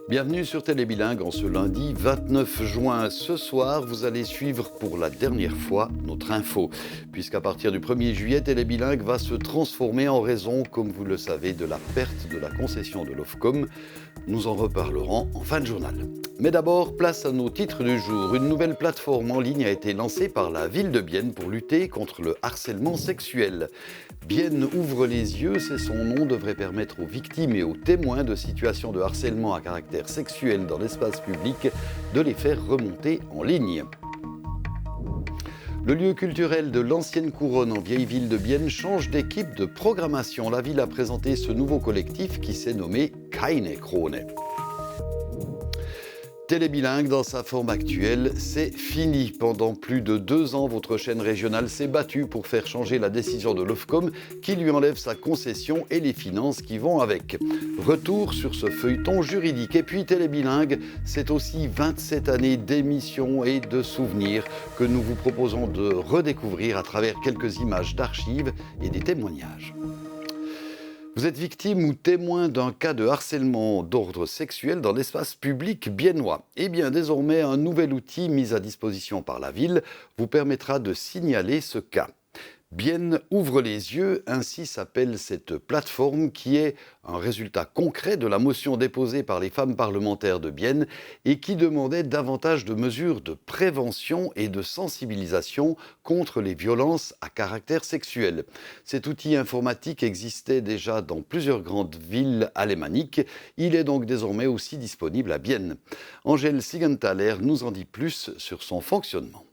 Bienvenue sur Télébilingue en ce lundi 29 juin. Ce soir, vous allez suivre pour la dernière fois notre info, puisqu'à partir du 1er juillet, Télébilingue va se transformer en raison, comme vous le savez, de la perte de la concession de l'Ofcom. Nous en reparlerons en fin de journal. Mais d'abord, place à nos titres du jour. Une nouvelle plateforme en ligne a été lancée par la ville de Bienne pour lutter contre le harcèlement sexuel. Bienne ouvre les yeux, c'est son nom, devrait permettre aux victimes et aux témoins de situations de harcèlement à caractère sexuel dans l'espace public de les faire remonter en ligne. Le lieu culturel de l'Ancienne Couronne en vieille ville de Bienne change d'équipe de programmation. La ville a présenté ce nouveau collectif qui s'est nommé Keine Krone. Télébilingue dans sa forme actuelle, c'est fini. Pendant plus de 2 ans, votre chaîne régionale s'est battue pour faire changer la décision de l'Ofcom qui lui enlève sa concession et les finances qui vont avec. Retour sur ce feuilleton juridique. Et puis Télébilingue, c'est aussi 27 années d'émissions et de souvenirs que nous vous proposons de redécouvrir à travers quelques images d'archives et des témoignages. Vous êtes victime ou témoin d'un cas de harcèlement d'ordre sexuel dans l'espace public biennois. Eh bien, désormais, un nouvel outil mis à disposition par la ville vous permettra de signaler ce cas. Bienne ouvre les yeux, ainsi s'appelle cette plateforme qui est un résultat concret de la motion déposée par les femmes parlementaires de Bienne et qui demandait davantage de mesures de prévention et de sensibilisation contre les violences à caractère sexuel. Cet outil informatique existait déjà dans plusieurs grandes villes alémaniques. Il est donc désormais aussi disponible à Bienne. Angèle Sigenthaler nous en dit plus sur son fonctionnement.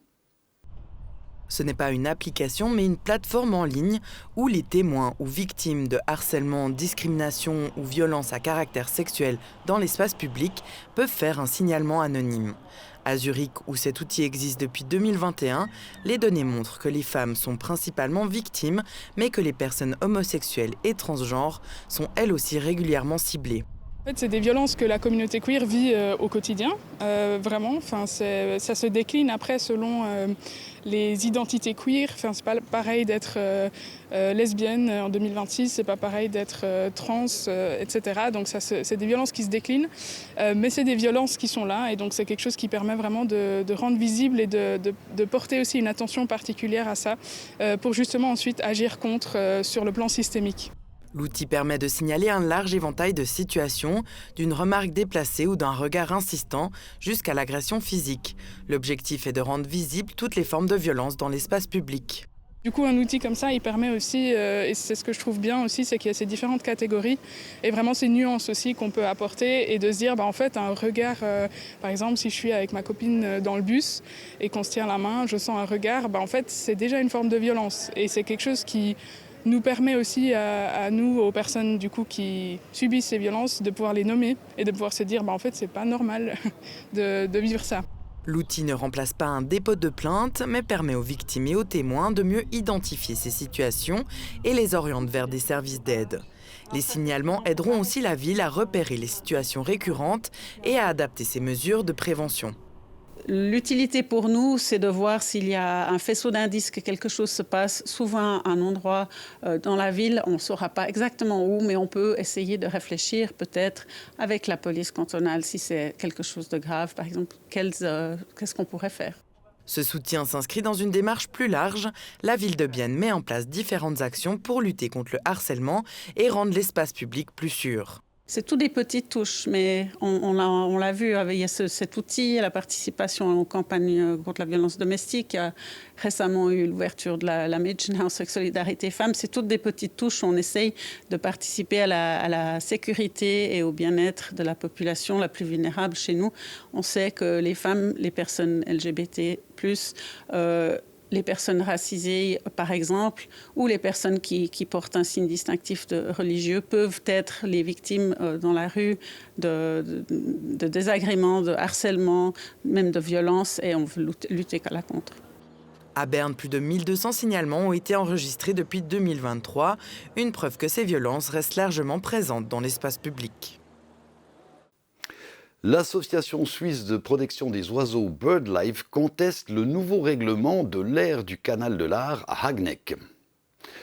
Ce n'est pas une application, mais une plateforme en ligne où les témoins ou victimes de harcèlement, discrimination ou violence à caractère sexuel dans l'espace public peuvent faire un signalement anonyme. À Zurich, où cet outil existe depuis 2021, les données montrent que les femmes sont principalement victimes, mais que les personnes homosexuelles et transgenres sont elles aussi régulièrement ciblées. En fait, c'est des violences que la communauté queer vit au quotidien, vraiment. Enfin, ça se décline après selon les identités queer. Enfin, c'est pas pareil d'être lesbienne en 2026, c'est pas pareil d'être trans, etc. Donc c'est des violences qui se déclinent, mais c'est des violences qui sont là, et donc c'est quelque chose qui permet vraiment de rendre visible et de porter aussi une attention particulière à ça, pour justement ensuite agir contre sur le plan systémique. L'outil permet de signaler un large éventail de situations, d'une remarque déplacée ou d'un regard insistant jusqu'à l'agression physique. L'objectif est de rendre visibles toutes les formes de violence dans l'espace public. Du coup, un outil comme ça, il permet aussi, et c'est ce que je trouve bien aussi, c'est qu'il y a ces différentes catégories et vraiment ces nuances aussi qu'on peut apporter et de se dire, en fait, un regard, par exemple, si je suis avec ma copine dans le bus et qu'on se tient la main, je sens un regard, en fait, c'est déjà une forme de violence et c'est quelque chose qui nous permet aussi à nous, aux personnes du coup qui subissent ces violences, de pouvoir les nommer et de pouvoir se dire en fait c'est pas normal de vivre ça. L'outil ne remplace pas un dépôt de plainte, mais permet aux victimes et aux témoins de mieux identifier ces situations et les oriente vers des services d'aide. Les signalements aideront aussi la ville à repérer les situations récurrentes et à adapter ses mesures de prévention. L'utilité pour nous, c'est de voir s'il y a un faisceau d'indices que quelque chose se passe, souvent à un endroit dans la ville. On ne saura pas exactement où, mais on peut essayer de réfléchir peut-être avec la police cantonale si c'est quelque chose de grave. Par exemple, qu'est-ce qu'on pourrait faire ? Ce soutien s'inscrit dans une démarche plus large. La ville de Bienne met en place différentes actions pour lutter contre le harcèlement et rendre l'espace public plus sûr. C'est tout des petites touches, mais on l'a vu, il y a cet outil, la participation aux campagnes contre la violence domestique. Il y a récemment eu l'ouverture de la Mädchenhaus avec Solidarité Femmes. C'est toutes des petites touches où on essaye de participer à la sécurité et au bien-être de la population la plus vulnérable chez nous. On sait que les femmes, les personnes LGBT+, les personnes racisées, par exemple, ou les personnes qui portent un signe distinctif religieux peuvent être les victimes dans la rue de désagréments, de harcèlement, même de violence, et on veut lutter contre. À Berne, plus de 1200 signalements ont été enregistrés depuis 2023, une preuve que ces violences restent largement présentes dans l'espace public. L'association suisse de protection des oiseaux BirdLife conteste le nouveau règlement de l'aire du canal de l'Aar à Hagneck.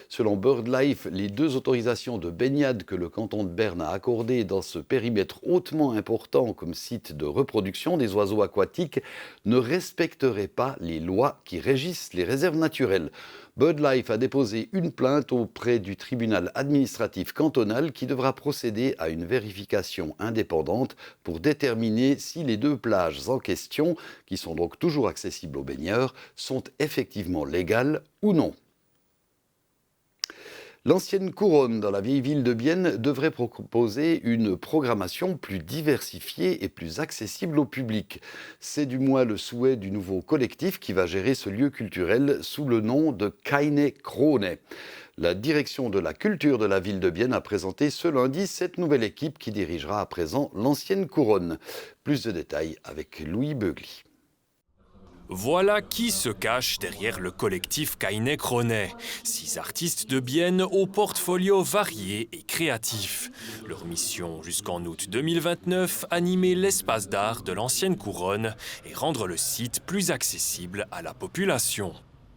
Selon BirdLife, les 2 autorisations de baignade que le canton de Berne a accordées dans ce périmètre hautement important comme site de reproduction des oiseaux aquatiques ne respecteraient pas les lois qui régissent les réserves naturelles. BirdLife a déposé une plainte auprès du tribunal administratif cantonal qui devra procéder à une vérification indépendante pour déterminer si les 2 plages en question, qui sont donc toujours accessibles aux baigneurs, sont effectivement légales ou non. L'ancienne couronne dans la vieille ville de Bienne devrait proposer une programmation plus diversifiée et plus accessible au public. C'est du moins le souhait du nouveau collectif qui va gérer ce lieu culturel sous le nom de Keine Krone. La direction de la culture de la ville de Bienne a présenté ce lundi cette nouvelle équipe qui dirigera à présent l'ancienne couronne. Plus de détails avec Louis Beugli. Voilà qui se cache derrière le collectif Keine Krone. 6 artistes de Bienne au portfolio varié et créatif. Leur mission jusqu'en août 2029, animer l'espace d'art de l'ancienne couronne et rendre le site plus accessible à la population.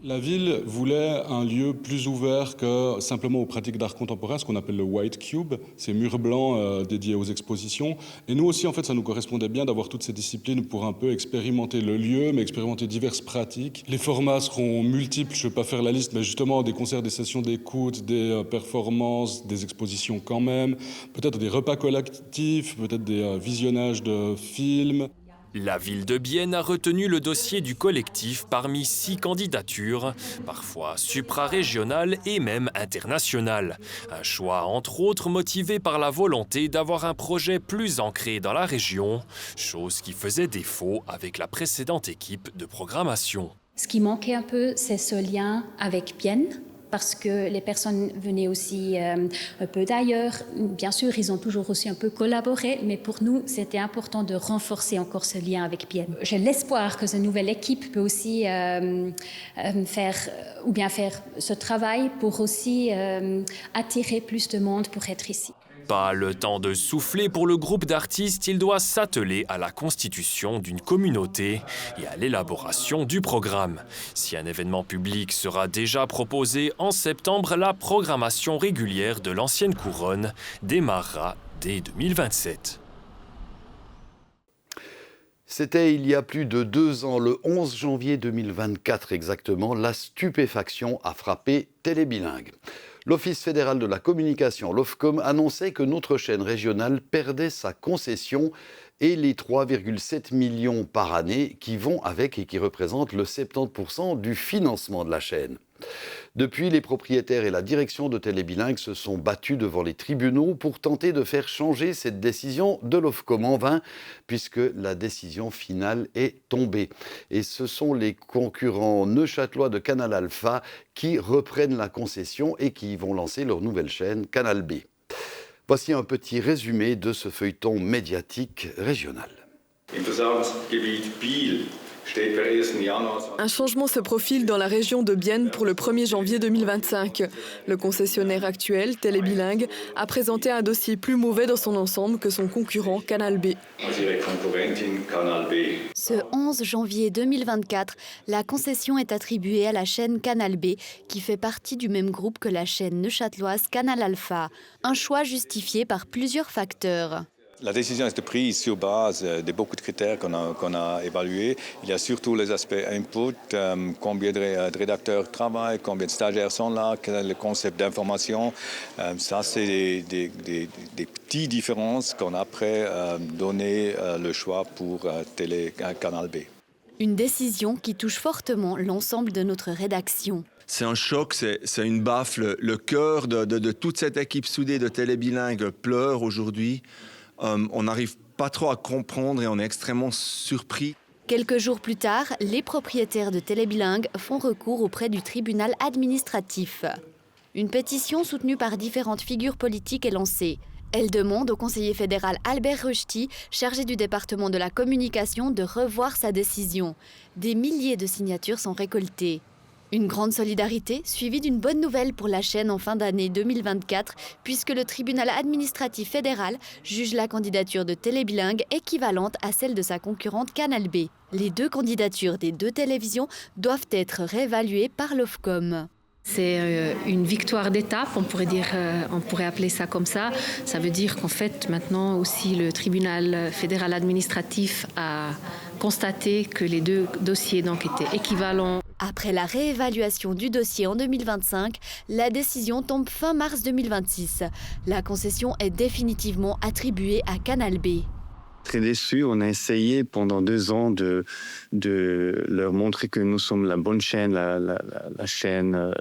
La ville voulait un lieu plus ouvert que simplement aux pratiques d'art contemporain, ce qu'on appelle le White Cube, ces murs blancs dédiés aux expositions. Et nous aussi, en fait, ça nous correspondait bien d'avoir toutes ces disciplines pour un peu expérimenter le lieu, mais expérimenter diverses pratiques. Les formats seront multiples, je ne vais pas faire la liste, mais justement des concerts, des sessions d'écoute, des performances, des expositions quand même, peut-être des repas collectifs, peut-être des visionnages de films. La ville de Bienne a retenu le dossier du collectif parmi 6 candidatures, parfois suprarégionales et même internationales. Un choix entre autres motivé par la volonté d'avoir un projet plus ancré dans la région, chose qui faisait défaut avec la précédente équipe de programmation. Ce qui manquait un peu, c'est ce lien avec Bienne, parce que les personnes venaient aussi un peu d'ailleurs. Bien sûr, ils ont toujours aussi un peu collaboré, mais pour nous, c'était important de renforcer encore ce lien avec Bienne. J'ai l'espoir que cette nouvelle équipe peut aussi faire ce travail pour aussi attirer plus de monde pour être ici. Pas le temps de souffler pour le groupe d'artistes, il doit s'atteler à la constitution d'une communauté et à l'élaboration du programme. Si un événement public sera déjà proposé en septembre, la programmation régulière de l'ancienne couronne démarrera dès 2027. C'était il y a plus de 2 ans, le 11 janvier 2024 exactement, la stupéfaction a frappé Télébilingue. L'Office fédéral de la communication, l'Ofcom, annonçait que notre chaîne régionale perdait sa concession et les 3,7 millions par année qui vont avec et qui représentent le 70% du financement de la chaîne. Depuis, les propriétaires et la direction de Télébilingue se sont battus devant les tribunaux pour tenter de faire changer cette décision de l'Ofcom en vain, puisque la décision finale est tombée. Et ce sont les concurrents neuchâtelois de Canal Alpha qui reprennent la concession et qui vont lancer leur nouvelle chaîne Canal B. Voici un petit résumé de ce feuilleton médiatique régional. Un changement se profile dans la région de Bienne pour le 1er janvier 2025. Le concessionnaire actuel, Télébilingue, a présenté un dossier plus mauvais dans son ensemble que son concurrent Canal B. Ce 11 janvier 2024, la concession est attribuée à la chaîne Canal B, qui fait partie du même groupe que la chaîne neuchâteloise Canal Alpha. Un choix justifié par plusieurs facteurs. La décision a été prise sur base de beaucoup de critères qu'on a évalués. Il y a surtout les aspects input, combien de rédacteurs travaillent, combien de stagiaires sont là, quel est le concept d'information. Ça, c'est des petites différences qu'on a après donné le choix pour Canal B. Une décision qui touche fortement l'ensemble de notre rédaction. C'est un choc, c'est une baffe. Le cœur de toute cette équipe soudée de Télébilingue pleure aujourd'hui. On n'arrive pas trop à comprendre et on est extrêmement surpris. Quelques jours plus tard, les propriétaires de Télébilingue font recours auprès du tribunal administratif. Une pétition soutenue par différentes figures politiques est lancée. Elle demande au conseiller fédéral Albert Rösti, chargé du département de la communication, de revoir sa décision. Des milliers de signatures sont récoltées. Une grande solidarité suivie d'une bonne nouvelle pour la chaîne en fin d'année 2024, puisque le tribunal administratif fédéral juge la candidature de Télébilingue équivalente à celle de sa concurrente Canal B. Les 2 candidatures des 2 télévisions doivent être réévaluées par l'Ofcom. C'est une victoire d'étape, on pourrait appeler ça comme ça. Ça veut dire qu'en fait, maintenant aussi, le tribunal fédéral administratif a constaté que les deux dossiers donc, étaient équivalents. Après la réévaluation du dossier en 2025, la décision tombe fin mars 2026. La concession est définitivement attribuée à Canal B. Très déçu, on a essayé pendant 2 ans de leur montrer que nous sommes la bonne chaîne, la chaîne,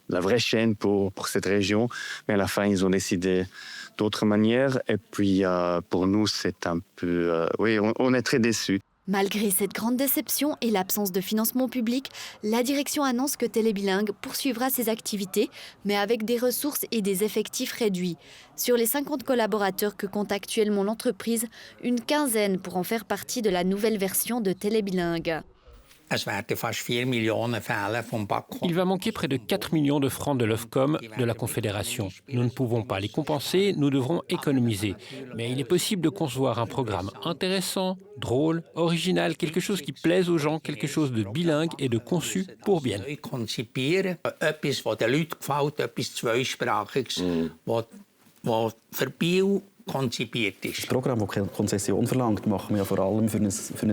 la vraie chaîne pour cette région. Mais à la fin, ils ont décidé d'autres manières. Et puis, pour nous, c'est un peu... oui, on est très déçus. Malgré cette grande déception et l'absence de financement public, la direction annonce que Télébilingue poursuivra ses activités, mais avec des ressources et des effectifs réduits. Sur les 50 collaborateurs que compte actuellement l'entreprise, une quinzaine pourront faire partie de la nouvelle version de Télébilingue. Il va manquer près de 4 millions de francs de l'Ofcom de la Confédération. Nous ne pouvons pas les compenser, nous devrons économiser. Mais il est possible de concevoir un programme intéressant, drôle, original, quelque chose qui plaise aux gens, quelque chose de bilingue et de conçu pour bien. Das Programm, das keine Konzession verlangt, machen wir ja vor allem für ein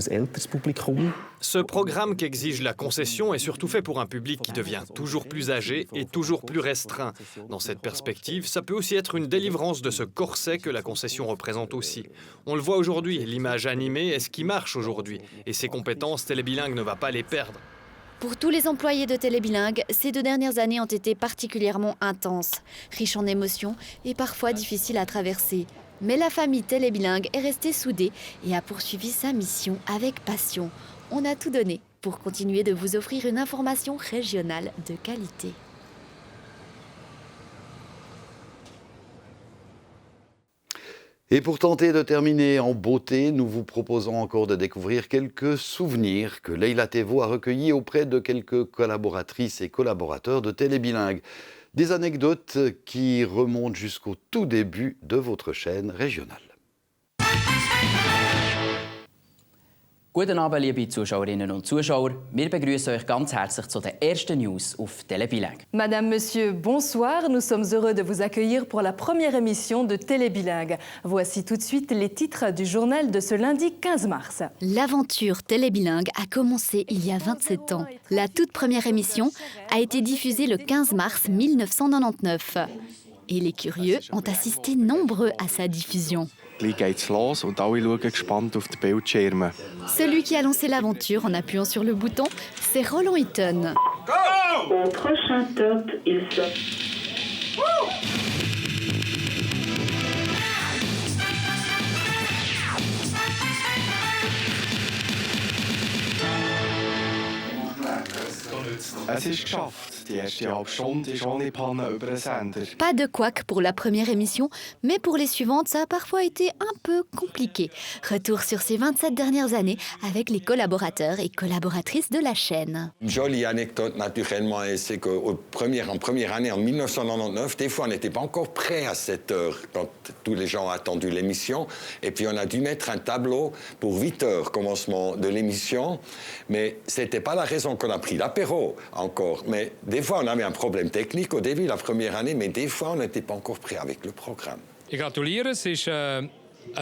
älteres Publikum. Ce programme qu'exige la concession est surtout fait pour un public qui devient toujours plus âgé et toujours plus restreint. Dans cette perspective, ça peut aussi être une délivrance de ce corset que la concession représente aussi. On le voit aujourd'hui, l'image animée est ce qui marche aujourd'hui. Et ses compétences, Télébilingue ne va pas les perdre. Pour tous les employés de Télébilingue, ces 2 dernières années ont été particulièrement intenses, riches en émotions et parfois difficiles à traverser. Mais la famille Télébilingue est restée soudée et a poursuivi sa mission avec passion. On a tout donné pour continuer de vous offrir une information régionale de qualité. Et pour tenter de terminer en beauté, nous vous proposons encore de découvrir quelques souvenirs que Leila Thévault a recueillis auprès de quelques collaboratrices et collaborateurs de Télébilingue. Des anecdotes qui remontent jusqu'au tout début de votre chaîne régionale. Guten Abend, liebe Zuschauerinnen und Zuschauer. Wir begrüßen euch ganz herzlich zu den ersten News auf Télébilingue. Madame, Monsieur, bonsoir. Nous sommes heureux de vous accueillir pour la première émission de Télébilingue. Voici tout de suite les titres du journal de ce lundi 15 mars. L'aventure Télébilingue a commencé il y a 27 ans. La toute première émission a été diffusée le 15 mars 1999. Et les curieux ont assisté nombreux à sa diffusion. Celui qui a lancé l'aventure en appuyant sur le bouton, c'est Roland Eaton. Au prochain top, il sort. Es ist geschafft. Die erste halbe Stunde ist ohne Panne über den Sender. Pas de couac pour la première émission, mais pour les suivantes, ça a parfois été un peu compliqué. Retour sur ces 27 dernières années avec les collaborateurs et collaboratrices de la chaîne. Une jolie anecdote naturellement, c'est qu'en première année, en 1999, des fois on n'était pas encore prêt à 7 heures quand tous les gens ont attendu l'émission. Et puis on a dû mettre un tableau pour 8 heures, commencement de l'émission. Mais ce n'était pas la raison qu'on a pris l'apéro encore. Mais des fois on avait un problème technique au début, la première année, mais des fois on n'était pas encore prêt avec le programme. Ich gratuliere, es ist eine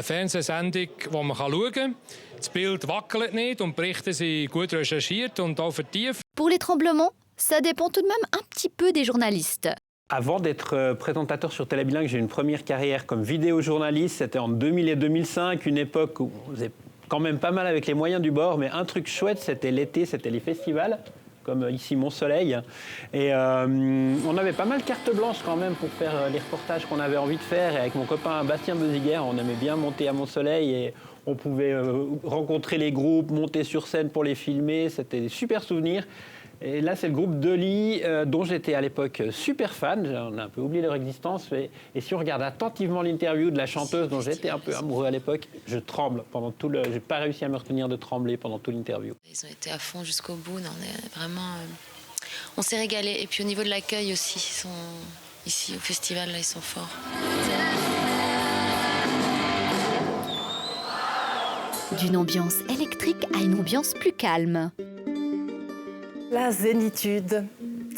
Fernsehsendung, die man schauen kann. Das Bild wackelt nicht und die Berichte sind gut recherchiert und auch vertieft. Pour les tremblements, ça dépend tout de même un petit peu des journalistes. Avant d'être présentateur sur Télébilingue, j'ai eu une première carrière comme vidéojournaliste. C'était en 2000 et 2005, une époque où on faisait quand même pas mal avec les moyens du bord. Mais un truc chouette, c'était l'été, c'était les festivals, comme ici Mont-Soleil. Et on avait pas mal carte blanche quand même pour faire les reportages qu'on avait envie de faire. Et avec mon copain Bastien Beziguer, on aimait bien monter à Mont-Soleil et on pouvait rencontrer les groupes, monter sur scène pour les filmer. C'était des super souvenirs. Et là, c'est le groupe Deli, dont j'étais à l'époque super fan. On a un peu oublié leur existence. Et si on regarde attentivement l'interview de la chanteuse dont j'étais un peu amoureux à l'époque, je tremble pendant tout le... J'ai pas réussi à me retenir de trembler pendant tout l'interview. Ils ont été à fond jusqu'au bout. Non, on est vraiment... on s'est régalé. Et puis au niveau de l'accueil aussi, ils sont ici au festival, là, ils sont forts. D'une ambiance électrique à une ambiance plus calme. La zénitude.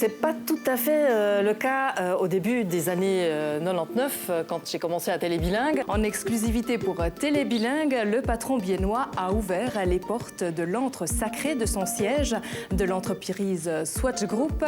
C'est pas tout à fait le cas au début des années 99, quand j'ai commencé à Télé Bilingue. En exclusivité pour Télé Bilingue, le patron biennois a ouvert les portes de l'antre sacré de son siège, de l'entreprise Swatch Group.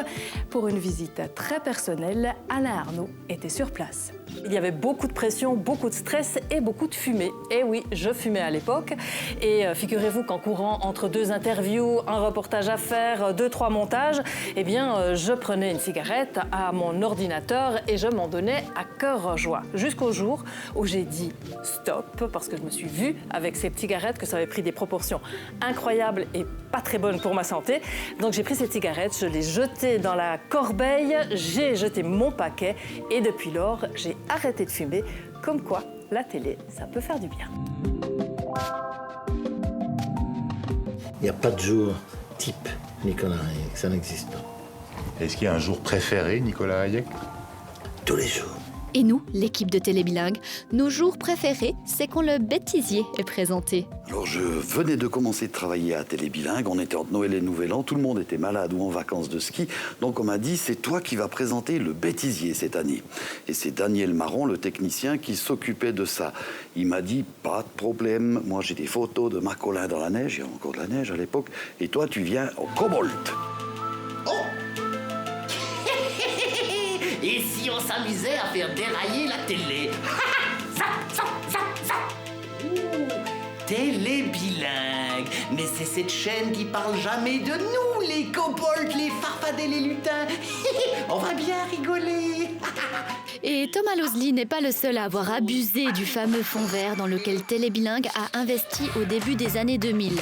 Pour une visite très personnelle, Alain Arnaud était sur place. Il y avait beaucoup de pression, beaucoup de stress et beaucoup de fumée. Et oui, je fumais à l'époque. Et figurez-vous qu'en courant entre 2 interviews, un reportage à faire, 2-3 montages, eh bien, je prenais une cigarette à mon ordinateur et je m'en donnais à cœur joie. Jusqu'au jour où j'ai dit stop, parce que je me suis vue avec cette cigarette que ça avait pris des proportions incroyables et pas très bonnes pour ma santé. Donc j'ai pris cette cigarette, je l'ai jetée dans la corbeille, j'ai jeté mon paquet et depuis lors, j'ai arrêté de fumer. Comme quoi, la télé, ça peut faire du bien. Il n'y a pas de jour type Nicolas Hayek, ça n'existe pas. Est-ce qu'il y a un jour préféré, Nicolas Hayek? Tous les jours. Et nous, l'équipe de Télé Bilingue, nos jours préférés, c'est quand le bêtisier est présenté. Alors je venais de commencer de travailler à Télé Bilingue, on était entre Noël et Nouvel An, tout le monde était malade ou en vacances de ski, donc on m'a dit c'est toi qui vas présenter le bêtisier cette année. Et c'est Daniel Marron, le technicien, qui s'occupait de ça. Il m'a dit pas de problème, moi j'ai des photos de Marcolin dans la neige, il y a encore de la neige à l'époque, et toi tu viens au Cobalt. Et si on s'amusait à faire dérailler la télé? Télé Bilingue. Mais c'est cette chaîne qui parle jamais de nous, les kobolds, les farfadets, les lutins. On va bien rigoler. Et Thomas Loseley n'est pas le seul à avoir abusé du fameux fond vert dans lequel Télé Bilingue a investi au début des années 2000.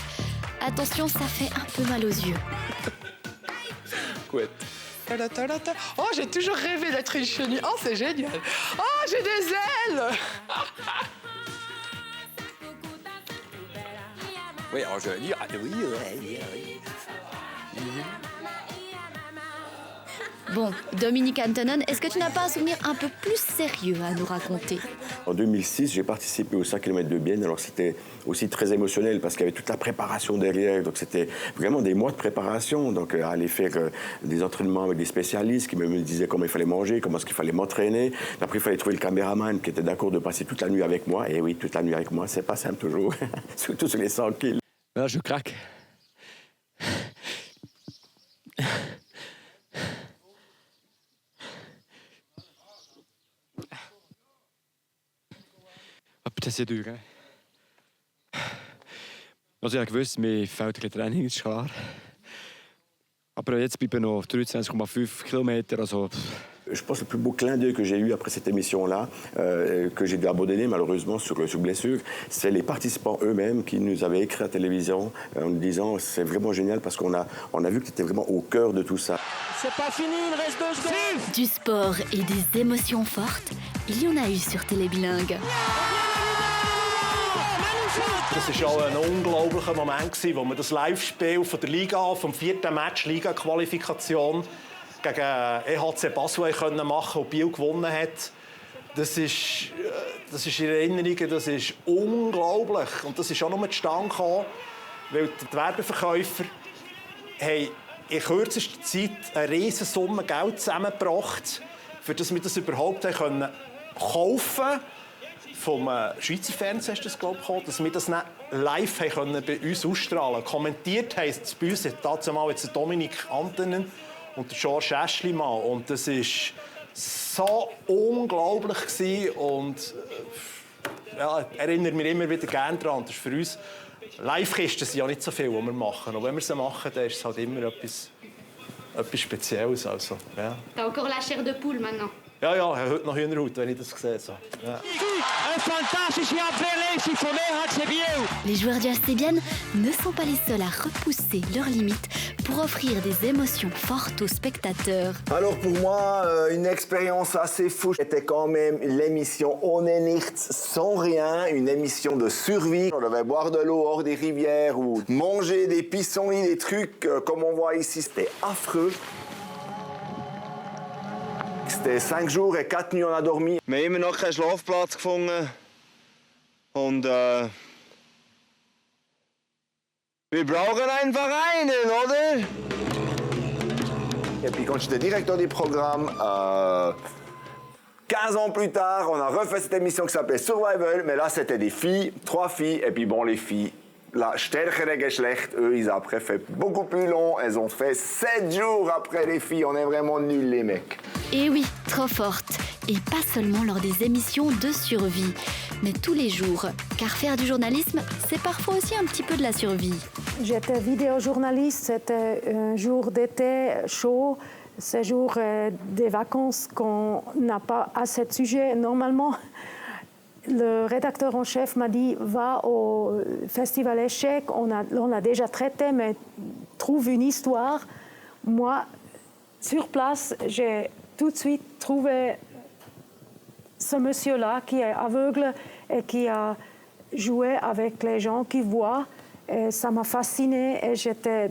Attention, ça fait un peu mal aux yeux. Couette. Oh, j'ai toujours rêvé d'être une chenille. Oh, c'est génial. Oh, j'ai des ailes. Oui, alors je vais dire, oui. Bon, Dominique Antonen, est-ce que tu n'as pas un souvenir un peu plus sérieux à nous raconter? En 2006, j'ai participé aux 5 km de Bienne. Alors c'était aussi très émotionnel parce qu'il y avait toute la préparation derrière. Donc c'était vraiment des mois de préparation. Donc aller faire des entraînements avec des spécialistes qui me disaient comment il fallait manger, comment est-ce qu'il fallait m'entraîner. Après, il fallait trouver le caméraman qui était d'accord de passer toute la nuit avec moi. Et oui, toute la nuit avec moi, c'est pas simple toujours. Surtout sur les 100 kilos. Là, je craque. Das ist ja durch. Also ich wusste, mir fehlt ein Training, ist klar. Aber jetzt bleiben noch 23,5 Kilometer. Also Je pense que le plus beau clin d'œil que j'ai eu après cette émission-là, que j'ai dû abandonner malheureusement sur blessure, c'est les participants eux-mêmes qui nous avaient écrit à la télévision en nous disant c'est vraiment génial parce qu'on a vu que tu étais vraiment au cœur de tout ça. C'est pas fini, il reste 2 secondes. Du sport et des émotions fortes, il y en a eu sur Télé Bilingue. Das war auch ein unglaublicher Moment, wo wir das Live-Spiel von der Liga, vom 4. Match Liga-Qualifikation gegen EHC Basel können machen und Biel gewonnen hat. Das ist in Erinnerungen, das ist unglaublich. Und das ist auch nur zustande gekommen, weil die Werbeverkäufer haben in kürzester Zeit eine riesige Summe Geld zusammengebracht, für das wir das überhaupt kaufen konnten. Vom Schweizer Fernsehen ist das, glaube ich, dass wir das nicht live können bei uns ausstrahlen. Kommentiert heisst es bei uns dazu mal jetzt Dominik Antonen und George Eschlimann. Und das war so unglaublich gewesen. Und ja, erinnere mich immer wieder gerne daran. Das ist für uns Live-Kisten sind ja nicht so viel, die wir machen. Und wenn wir sie machen, dann ist es halt immer etwas Spezielles. Also, ja. T'as encore la chair de poule maintenant. Ja, ja, heute noch Hühnerhaut, wenn ich das sehe. So. Ja. Les joueurs du HC Bienne ne sont pas les seuls à repousser leurs limites pour offrir des émotions fortes aux spectateurs. Alors pour moi, une expérience assez fou était quand même l'émission On est nichts sans rien, une émission de survie. On devait boire de l'eau hors des rivières ou manger des pissenlits, des trucs comme on voit ici. C'était affreux. C'était 5 jours et 4 nuits on a dormi. Wir haben immer noch keinen Schlafplatz gefunden. Und wir brauchen einfach einen, oder? Et puis quand j'étais directeur du programme, 15 ans plus tard, on a refait cette émission qui s'appelait Survival, mais là c'était des filles, 3 filles, et puis bon, les filles, la stärkere Geschlecht, eux, ils ont après fait beaucoup plus long, elles ont fait 7 jours après les filles, on est vraiment nuls les mecs. Et oui, trop forte. Et pas seulement lors des émissions de survie, mais tous les jours. Car faire du journalisme, c'est parfois aussi un petit peu de la survie. J'étais vidéojournaliste, c'était un jour d'été chaud, c'est jour des vacances qu'on n'a pas assez de sujets. Normalement, le rédacteur en chef m'a dit « Va au Festival Échec, on l'a déjà traité, mais trouve une histoire ». Moi, sur place, j'ai tout de suite trouvé ce monsieur-là qui est aveugle et qui a joué avec les gens qui voient. Et ça m'a fascinée et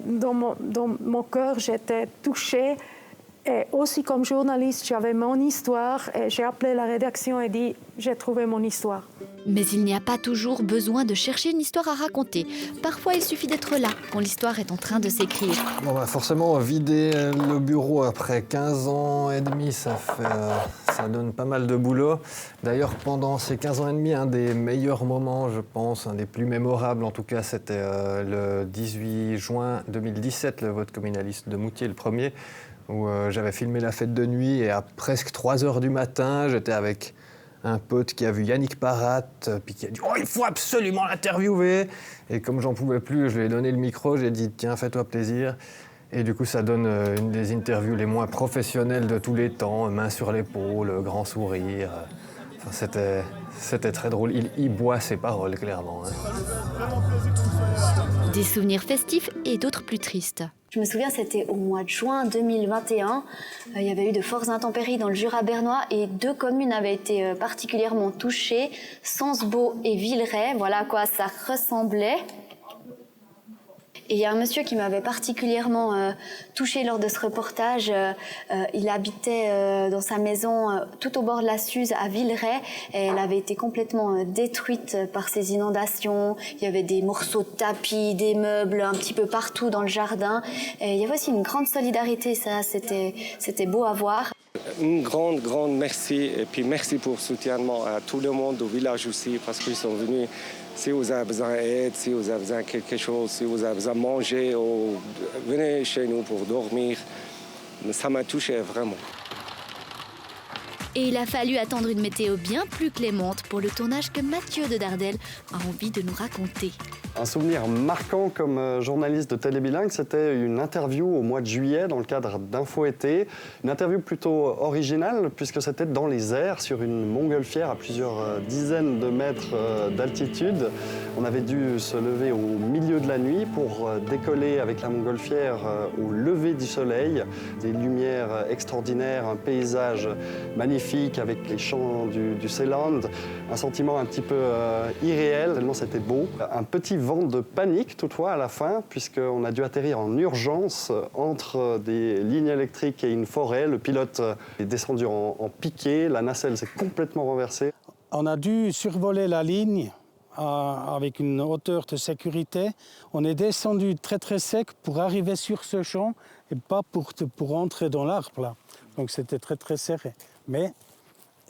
dans mon cœur, j'étais touchée. Et aussi comme journaliste, j'avais mon histoire et j'ai appelé la rédaction et dit « J'ai trouvé mon histoire ». Mais il n'y a pas toujours besoin de chercher une histoire à raconter. Parfois, il suffit d'être là quand l'histoire est en train de s'écrire. Bon, forcément, vider le bureau après 15 ans et demi, ça donne pas mal de boulot. D'ailleurs, pendant ces 15 ans et demi, un des meilleurs moments, je pense, un des plus mémorables en tout cas, c'était le 18 juin 2017, le vote communaliste de Moutier, le premier, où j'avais filmé la fête de nuit et à presque 3 heures du matin, j'étais avec un pote qui a vu Yannick Parat, puis qui a dit « Oh, il faut absolument l'interviewer !» Et comme j'en pouvais plus, je lui ai donné le micro, j'ai dit « Tiens, fais-toi plaisir !» Et du coup, ça donne une des interviews les moins professionnelles de tous les temps, main sur l'épaule, grand sourire. Enfin, c'était très drôle. Il boit ses paroles, clairement. Des souvenirs festifs et d'autres plus tristes. Je me souviens, c'était au mois de juin 2021. Il y avait eu de fortes intempéries dans le Jura bernois et 2 communes avaient été particulièrement touchées, Sensbeau et Villeray. Voilà à quoi ça ressemblait. Et il y a un monsieur qui m'avait particulièrement touchée lors de ce reportage. Il habitait dans sa maison tout au bord de la Suze à Villeray et elle avait été complètement détruite par ces inondations. Il y avait des morceaux de tapis, des meubles un petit peu partout dans le jardin. Et il y avait aussi une grande solidarité, ça, c'était beau à voir. Un grand merci et puis merci pour le soutien à tout le monde au village aussi parce qu'ils sont venus. Si vous avez besoin d'aide, si vous avez besoin de quelque chose, si vous avez besoin de manger, venez chez nous pour dormir. Ça m'a touché vraiment. Et il a fallu attendre une météo bien plus clémente pour le tournage que Mathieu de Dardel a envie de nous raconter. Un souvenir marquant comme journaliste de Télébilingue, c'était une interview au mois de juillet dans le cadre d'Info Été. Une interview plutôt originale puisque c'était dans les airs sur une montgolfière à plusieurs dizaines de mètres d'altitude. On avait dû se lever au milieu de la nuit pour décoller avec la montgolfière au lever du soleil. Des lumières extraordinaires, un paysage magnifique avec les champs du Seeland. Un sentiment un petit peu irréel, tellement c'était beau. Un petit vent de panique toutefois à la fin, puisqu'on a dû atterrir en urgence entre des lignes électriques et une forêt. Le pilote est descendu en piqué, la nacelle s'est complètement renversée. On a dû survoler la ligne avec une hauteur de sécurité. On est descendu très sec pour arriver sur ce champ et pas pour entrer dans l'arbre là. Donc c'était très serré. Mais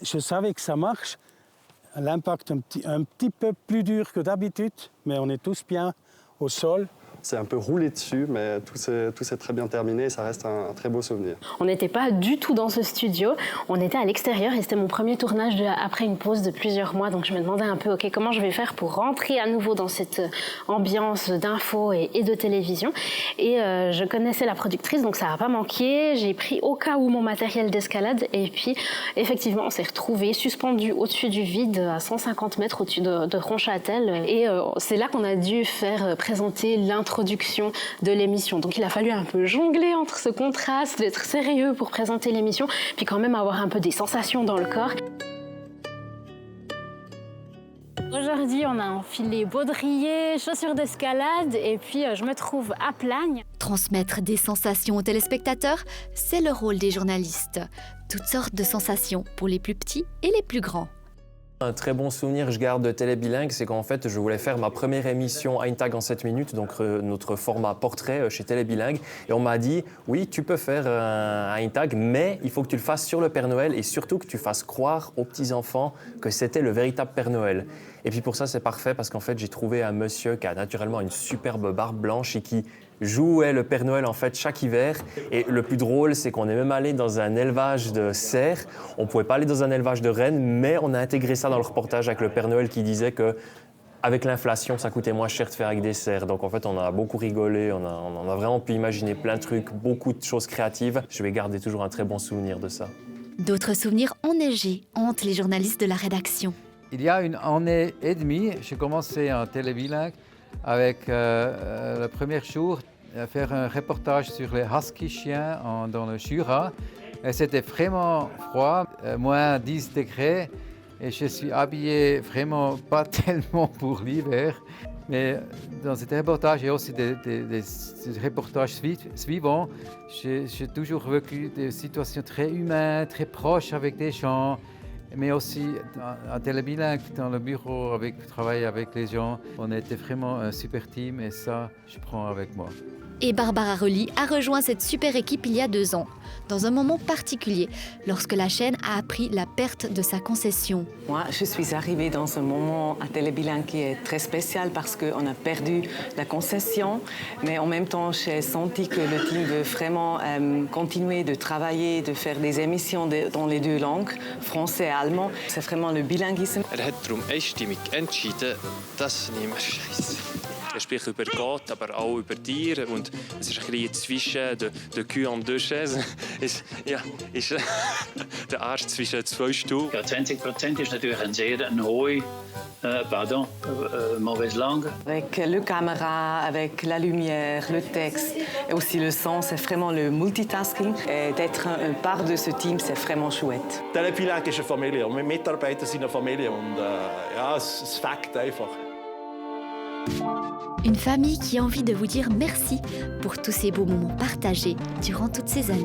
je savais que ça marche. L'impact un petit peu plus dur que d'habitude, mais on est tous bien au sol. C'est un peu roulé dessus, mais tout s'est très bien terminé et ça reste un très beau souvenir. On n'était pas du tout dans ce studio, on était à l'extérieur et c'était mon premier tournage après une pause de plusieurs mois. Donc je me demandais un peu comment je vais faire pour rentrer à nouveau dans cette ambiance d'info et de télévision. Et je connaissais la productrice, donc ça n'a pas manqué. J'ai pris au cas où mon matériel d'escalade et puis effectivement on s'est retrouvés suspendus au-dessus du vide à 150 mètres au-dessus de Ronchâtel. Et c'est là qu'on a dû faire présenter l'introduction de l'émission. Donc il a fallu un peu jongler entre ce contraste, d'être sérieux pour présenter l'émission, puis quand même avoir un peu des sensations dans le corps. Aujourd'hui, on a enfilé baudrier, chaussures d'escalade et puis je me trouve à Plagne. Transmettre des sensations aux téléspectateurs, c'est le rôle des journalistes. Toutes sortes de sensations pour les plus petits et les plus grands. Un très bon souvenir je garde de Télébilingue, c'est qu'en fait je voulais faire ma première émission Ein Tag en 7 minutes, donc notre format portrait chez Télébilingue. Et on m'a dit, oui, tu peux faire un Ein Tag, mais il faut que tu le fasses sur le Père Noël et surtout que tu fasses croire aux petits-enfants que c'était le véritable Père Noël. Et puis pour ça c'est parfait parce qu'en fait j'ai trouvé un monsieur qui a naturellement une superbe barbe blanche et qui jouait le Père Noël en fait chaque hiver. Et le plus drôle, c'est qu'on est même allé dans un élevage de cerfs. On ne pouvait pas aller dans un élevage de rennes, mais on a intégré ça dans le reportage avec le Père Noël qui disait que avec l'inflation, ça coûtait moins cher de faire avec des cerfs. Donc en fait, on a beaucoup rigolé, on a vraiment pu imaginer plein de trucs, beaucoup de choses créatives. Je vais garder toujours un très bon souvenir de ça. D'autres souvenirs enneigés hantent les journalistes de la rédaction. Il y a une année et demie, j'ai commencé en Télébilingue avec le premier jour à faire un reportage sur les husky chiens dans le Jura. C'était vraiment froid, moins 10 degrés, et je suis habillé vraiment pas tellement pour l'hiver. Mais dans ce reportage et aussi des reportages suivants, j'ai toujours vécu des situations très humaines, très proches avec des gens. Mais aussi à Télébilingue, dans le bureau, travailler avec les gens, on était vraiment un super team et ça, je prends avec moi. Et Barbara Rully a rejoint cette super équipe il y a 2 ans, dans un moment particulier, lorsque la chaîne a appris la perte de sa concession. Moi, je suis arrivée dans un moment à Télébilingue qui est très spécial parce qu'on a perdu la concession, mais en même temps, j'ai senti que le team veut vraiment continuer de travailler, de faire des émissions dans les 2 langues, français et allemand. C'est vraiment le bilinguisme. Hat darum einstimmig entschieden, dass niemand scheiße. Sprich über Gott, aber auch über Tiere. Und es ist ein bisschen zwischen der Kühe en deux chaises. Ist der Arsch zwischen 2 Stühlen. Ja, 20% ist natürlich eine sehr hohe mauvaise langue. Avec le caméra, avec la lumière, le texte et aussi le son, c'est vraiment le multitasking. Et d'être un part de ce team, c'est vraiment chouette. Télébilingue ist eine Familie und wir Mitarbeiter sind eine Familie. Und ja, es fängt einfach. Une famille qui a envie de vous dire merci pour tous ces beaux moments partagés durant toutes ces années.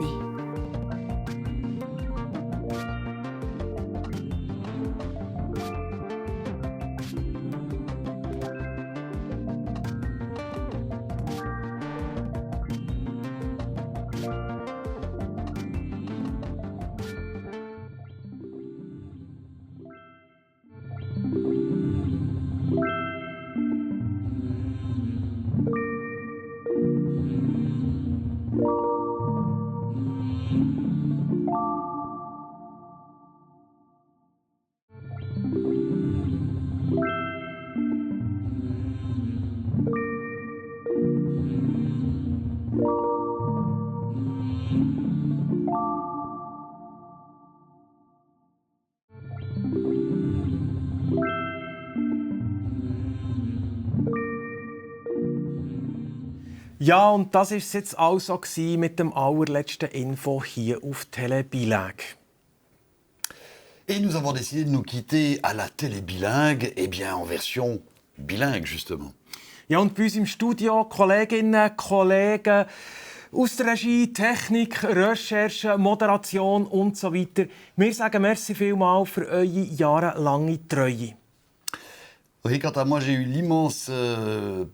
Ja, und das war es jetzt also mit dem allerletzten Info hier auf Télébilingue. Et nous avons décidé de nous quitter à la Télébilingue, eh bien en version bilingue justement. Ja, und bei uns im Studio Kolleginnen, Kollegen aus der Regie, Technik, Recherche, Moderation und so weiter. Wir sagen merci vielmals für eure jahrelange Treue. Oui, quant à moi, j'ai eu l'immense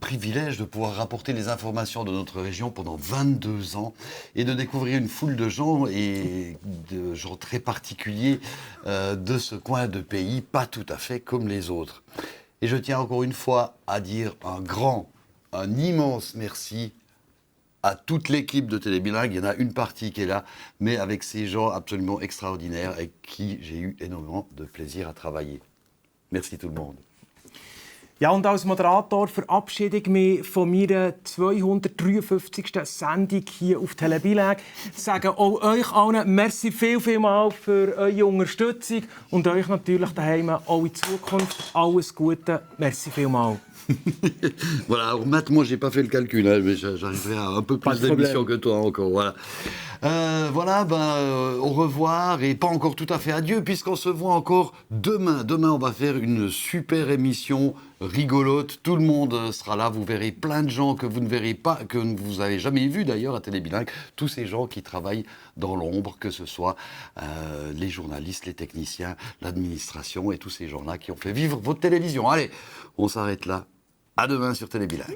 privilège de pouvoir rapporter les informations de notre région pendant 22 ans et de découvrir une foule de gens et de gens très particuliers de ce coin de pays, pas tout à fait comme les autres. Et je tiens encore une fois à dire un immense merci à toute l'équipe de Télébilingue. Il y en a une partie qui est là, mais avec ces gens absolument extraordinaires avec qui j'ai eu énormément de plaisir à travailler. Merci tout le monde. Ja, und als Moderator verabschiede ich mich von meiner 253. Sendung hier auf Télébilingue. Ich sage auch euch allen merci vielmals für eure Unterstützung und euch natürlich daheim auch in Zukunft alles Gute. Merci vielmals. Voilà, alors Matt, moi j'ai pas fait le calcul, hein, mais j'arriverai à un peu plus d'émissions que toi encore. Voilà, au revoir et pas encore tout à fait adieu, puisqu'on se voit encore demain. Demain, on va faire une super émission rigolote. Tout le monde sera là. Vous verrez plein de gens que vous ne verrez pas, que vous avez jamais vus d'ailleurs à Télébilingue. Tous ces gens qui travaillent dans l'ombre, que ce soit les journalistes, les techniciens, l'administration et tous ces gens-là qui ont fait vivre votre télévision. Allez, on s'arrête là. À demain sur Télébilingue.